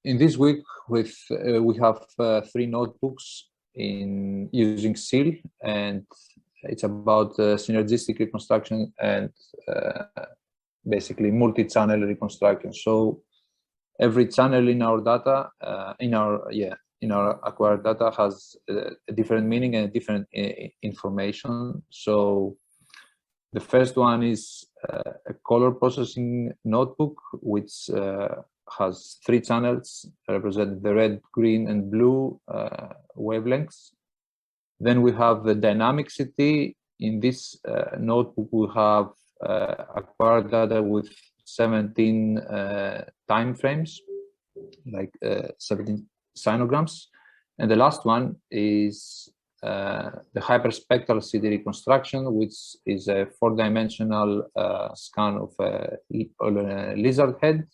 In this week, we have 3 notebooks in using CIL, and it's about synergistic reconstruction and basically multi-channel reconstruction. So every channel in our data, in our acquired data, has a different meaning and different information. So the first one is a color processing notebook, which has 3 channels representing the red, green, and blue wavelengths. Then we have the dynamicity. In this notebook, we have acquired data with 17 time frames, like 17 sinograms. And the last one is the hyperspectral CD reconstruction, which is a 4-dimensional scan of a lizard head.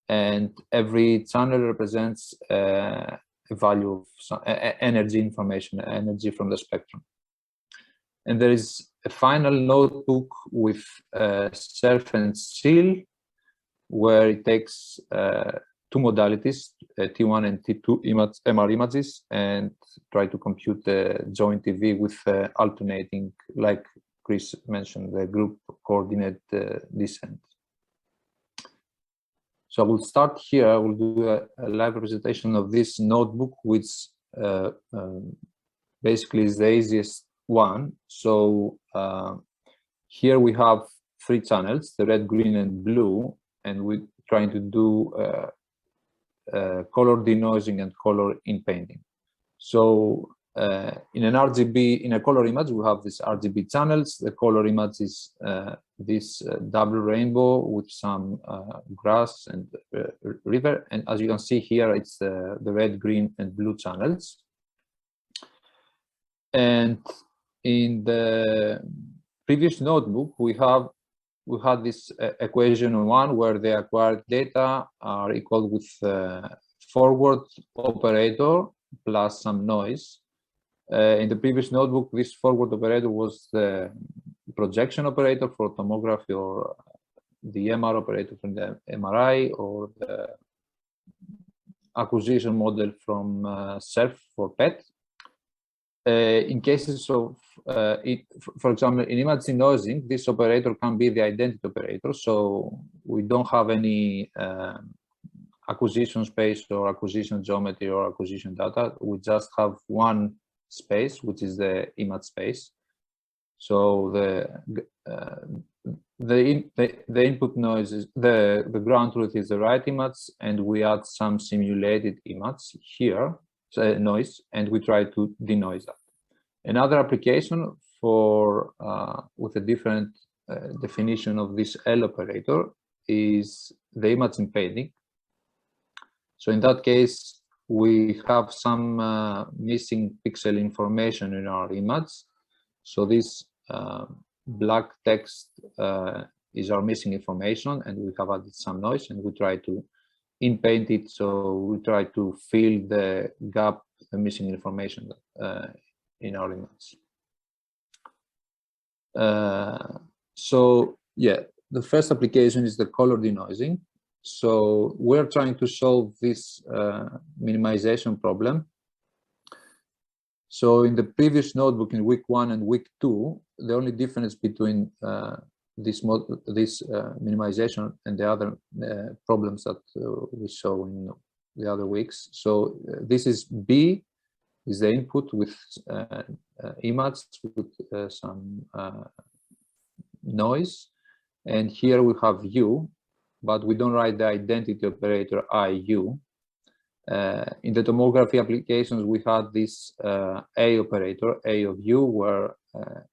And every channel represents a value of some energy information, energy from the spectrum. And there is a final notebook with SIRF and CIL, where it takes 2 modalities, T1 and T2 MR images, and try to compute the joint TV with alternating, like Chris mentioned, the group coordinate descent. So I will start here. I will do a live representation of this notebook, which basically is the easiest one. So here we have 3 channels, the red, green, and blue, and we're trying to do color denoising and color in-painting. So in an RGB, in a color image, we have these RGB channels. The color image is this double rainbow with some grass and river. And as you can see here, it's the red, green, and blue channels. And in the previous notebook, we had this equation 1, where the acquired data are equal with forward operator plus some noise. In the previous notebook, this forward operator was the projection operator for tomography, or the MR operator from the MRI, or the acquisition model from SIRF for PET. In cases of, for example, in image denoising, this operator can be the identity operator. So we don't have any acquisition space or acquisition geometry or acquisition data. We just have one space, which is the image space. So the input noise is the ground truth is the right image, and we add some simulated image here, noise, and we try to denoise that. Another application for with a different definition of this L operator is the image in-painting. So in that case, we have some missing pixel information in our image. So this black text is our missing information, and we have added some noise, and we try to in-paint it. So we try to fill the gap, the missing information in our image. So yeah, the first application is the color denoising. So we're trying to solve this minimization problem. So in the previous notebook, in week 1 and week 2, the only difference between this minimization and the other problems that we saw in the other weeks. So this is B, is the input with image with some noise, and here we have U, but we don't write the identity operator IU. In the tomography applications, we had this A operator, A of U, where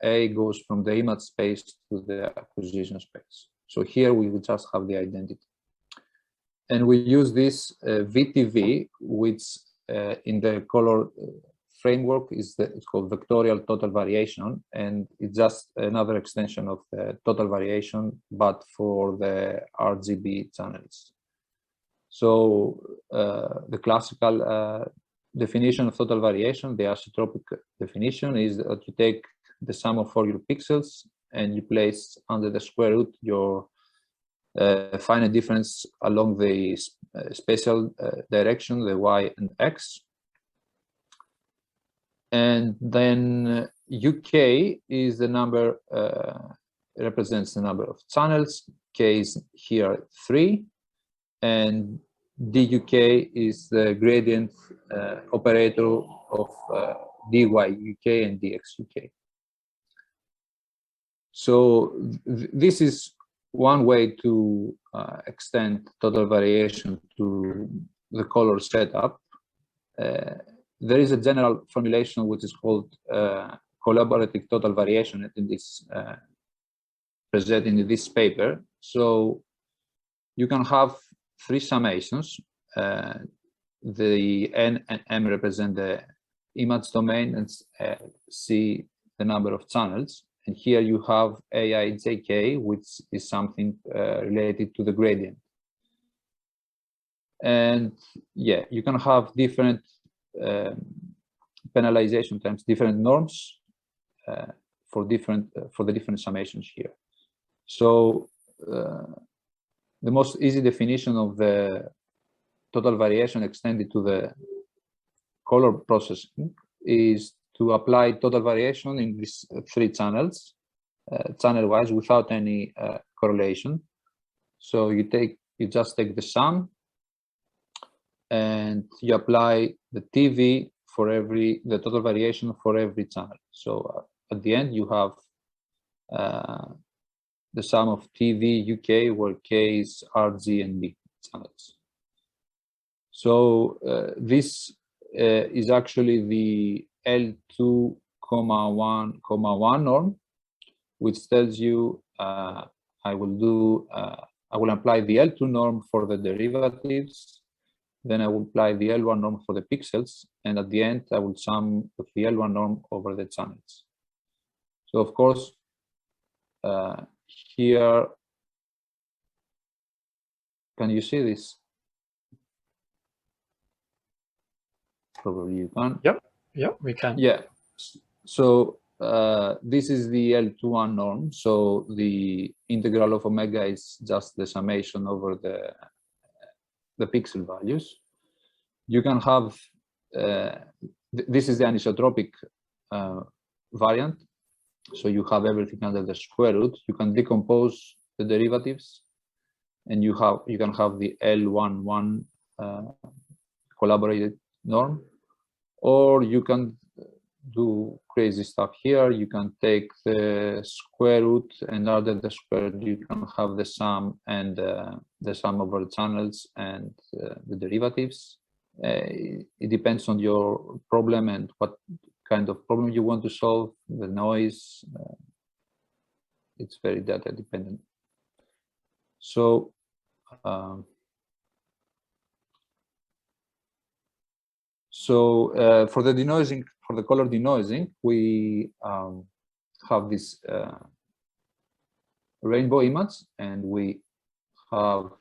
A goes from the image space to the acquisition space. So here we will just have the identity. And we use this VTV, which in the color framework it's called vectorial total variation, and it's just another extension of the total variation, but for the RGB channels. So the classical definition of total variation, the isotropic definition, is that you take the sum of all your pixels and you place under the square root your finite difference along the spatial direction, the y and x. And then UK is the number, represents the number of channels. K is here 3, and DUK is the gradient operator of dy UK and dx UK. So this is one way to extend total variation to the color setup. There is a general formulation which is called collaborative total variation, and this presented in this paper. So you can have 3 summations. The n and m represent the image domain, and c the number of channels. And here you have aijk, which is something related to the gradient. And yeah, you can have different penalization terms, different norms for the different summations here. So the most easy definition of the total variation extended to the color processing is to apply total variation in these 3 channels, channel-wise, without any correlation. So you just take the sum, and you apply the TV for the total variation for every channel. So at the end, you have the sum of TV UK, where K is R, G, and B channels. So this is actually the L2,1,1 norm, which tells you I will apply the L2 norm for the derivatives, then I will apply the L1 norm for the pixels, and at the end I will sum with the L1 norm over the channels. So of course here, can you see this? Probably you can. Yep, we can. Yeah. So this is the L21 norm. So the integral of omega is just the summation over the pixel values. You can have this is the anisotropic variant. So you have everything under the square root. You can decompose the derivatives, and you can have the L11 collaborated norm, or you can do crazy stuff here. You can take the square root, and under the square root you can have the sum and the sum over the channels and the derivatives. It depends on your problem and what kind of problem you want to solve, the noise. It's very data dependent. So for the denoising, for the color denoising, we have this rainbow image, and we have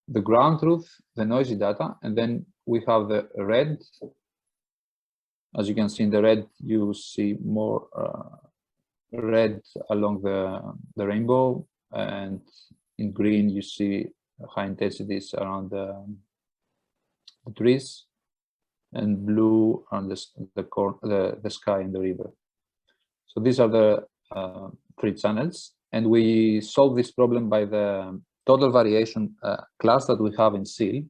the ground truth, the noisy data, and then we have the red. As you can see in the red, you see more red along the rainbow, and in green you see high intensities around the trees, and blue on the sky and the river. So these are the 3 channels, and we solve this problem by the total variation class that we have in CIL.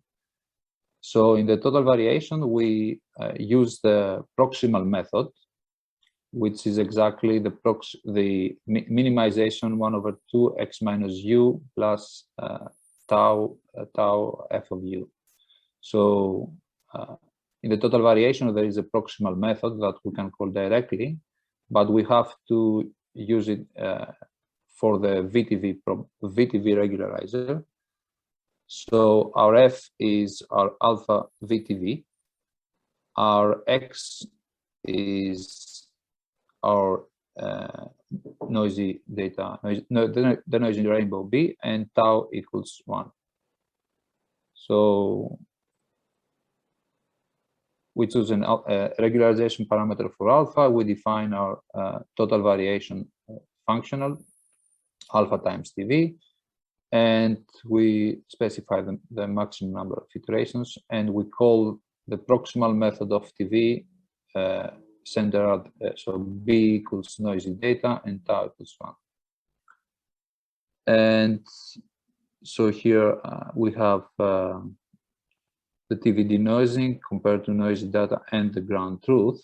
So in the total variation, we use the proximal method, which is exactly the minimization 1/2 x minus u plus tau f of u. So in the total variation, there is a proximal method that we can call directly, but we have to use it for the VTV regularizer. So our F is our alpha VTV, our X is our noisy data, the noisy rainbow B, and tau equals 1. So we choose a regularization parameter for alpha. We define our total variation functional, alpha times TV. and we specify the maximum number of iterations, and we call the proximal method of TV centered, so B equals noisy data and tau equals 1. And so here we have the TV denoising compared to noisy data and the ground truth.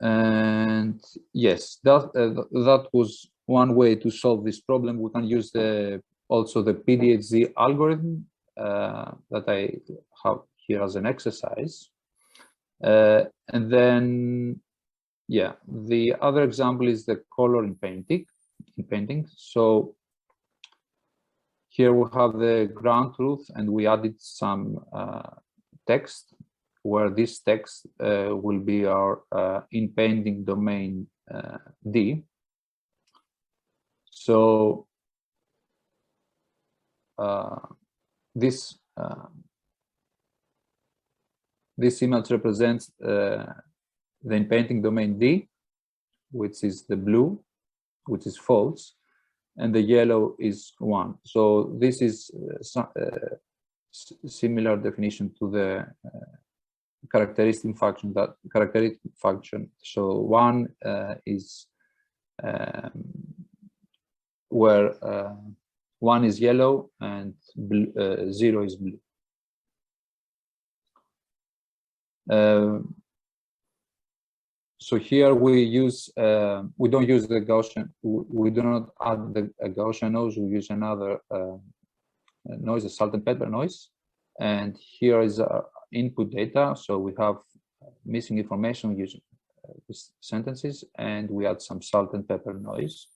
And yes, that was one way to solve this problem. We can use also the PDHZ algorithm that I have here as an exercise. And then, yeah, the other example is the color in painting. So here we have the ground truth, and we added some text, where this text will be our in painting domain D. So this image represents the in painting domain D, which is the blue, which is false, and the yellow is 1. So this is similar definition to the characteristic function. So 1 is where 1 is yellow and 0 is blue. So here we use we don't use the Gaussian. We do not add the Gaussian noise. We use another noise, a salt and pepper noise. And here is input data. So we have missing information using these sentences, and we add some salt and pepper noise.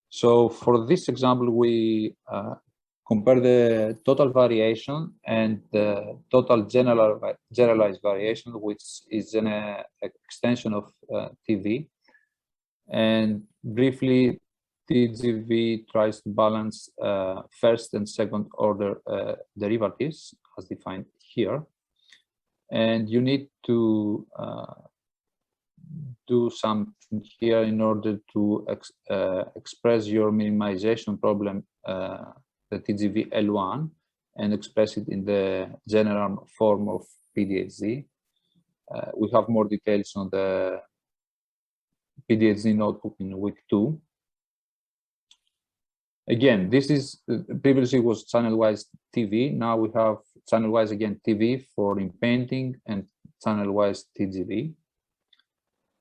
So for this example, we compare the total variation and the total generalized variation, which is an extension of TV. And briefly, TGV tries to balance first and second order derivatives as defined here. And you need to do something here in order to express your minimization problem, the TGV L1, and express it in the general form of PDHZ. We have more details on the PDHZ notebook in week 2. Again, this is previously was channel-wise TV. Now we have channel-wise again TV for in painting and channel-wise TGV.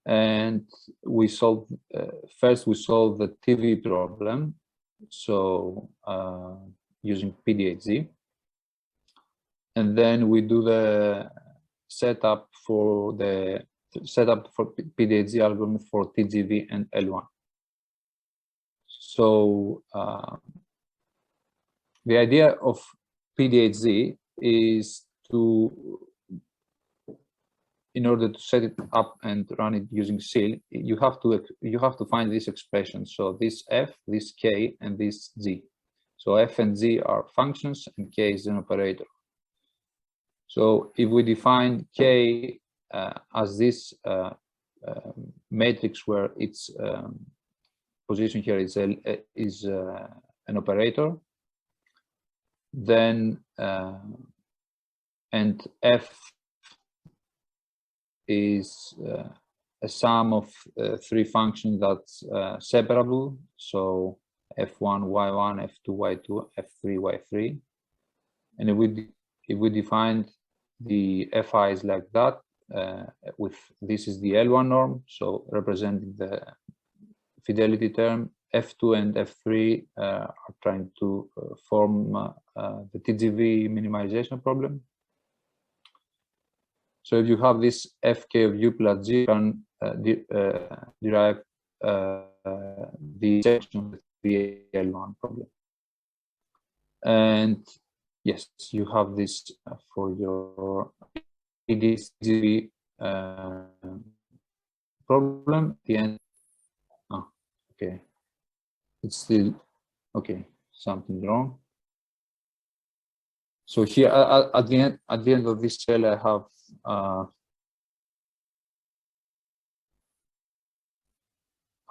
And we solve first we solve the TV problem. So using PDHZ, and then we do the setup for PDHZ algorithm for TGV and L1. So the idea of PDHZ is to, in order to set it up and run it using CIL, you have to find this expression. So this F, this K, and this G. So F and G are functions, and K is an operator. So if we define K as this matrix where its position here is an operator, then and F is a sum of 3 functions that's separable. So F1, Y1, F2, Y2, F3, Y3. And if we define the Fi's like that, with this is the L1 norm, so representing the fidelity term, F2 and F3 are trying to form the TGV minimization problem. So if you have this Fk of U plus G, you can derive the section of the L1 problem. And yes, you have this for your TGV problem at the end. Oh, okay, it's still okay. Something wrong. So here at the end of this cell, I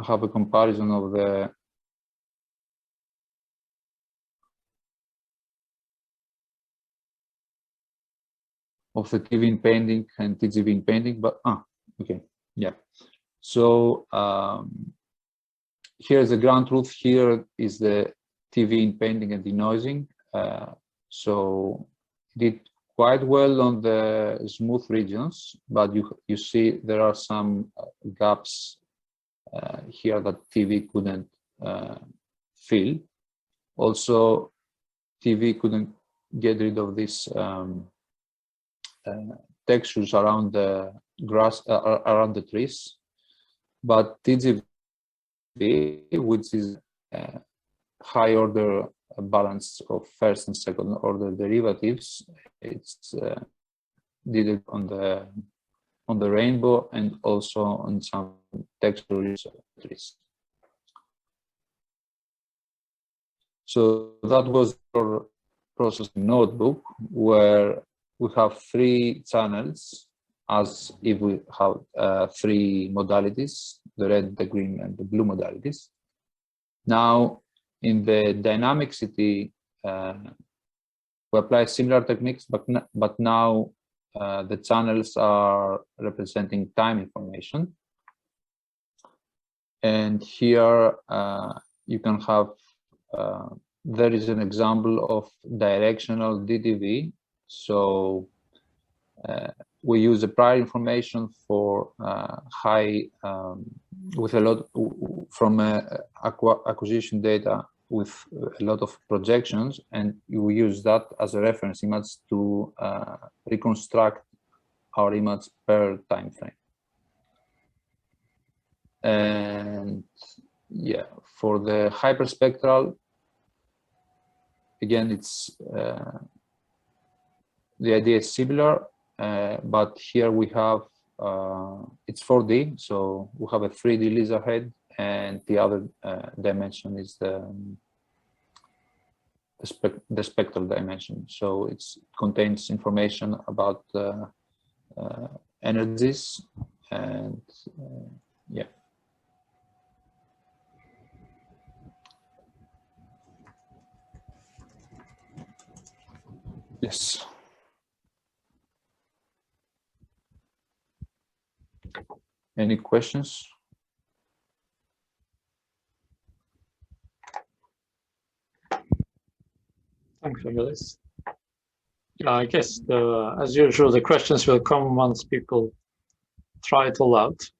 have a comparison of the of the TV in painting and TGV in painting, but okay, yeah. So here's the ground truth. Here is the TV in painting and denoising. So it did quite well on the smooth regions, but you see there are some gaps here that TV couldn't fill. Also, TV couldn't get rid of these textures around the grass, around the trees, but TGV, which is high order balance of first and second order derivatives, it's did it on the rainbow and also on some textures trees. So that was our processing notebook, where we have 3 channels, as if we have 3 modalities, the red, the green, and the blue modalities. Now, in the dynamicity, we apply similar techniques, but now the channels are representing time information. And here you can have, there is an example of directional DTV. So we use the prior information for high, with a lot from acquisition data with a lot of projections, and we use that as a reference image to reconstruct our image per time frame. And yeah, for the hyperspectral, again, it's the idea is similar, but here we have it's 4D, so we have a 3D laser head, and the other dimension is the spectral dimension. So it contains information about energies, and yeah. Yes. Any questions? Thanks, Evangelis. I guess, as usual, the questions will come once people try it all out.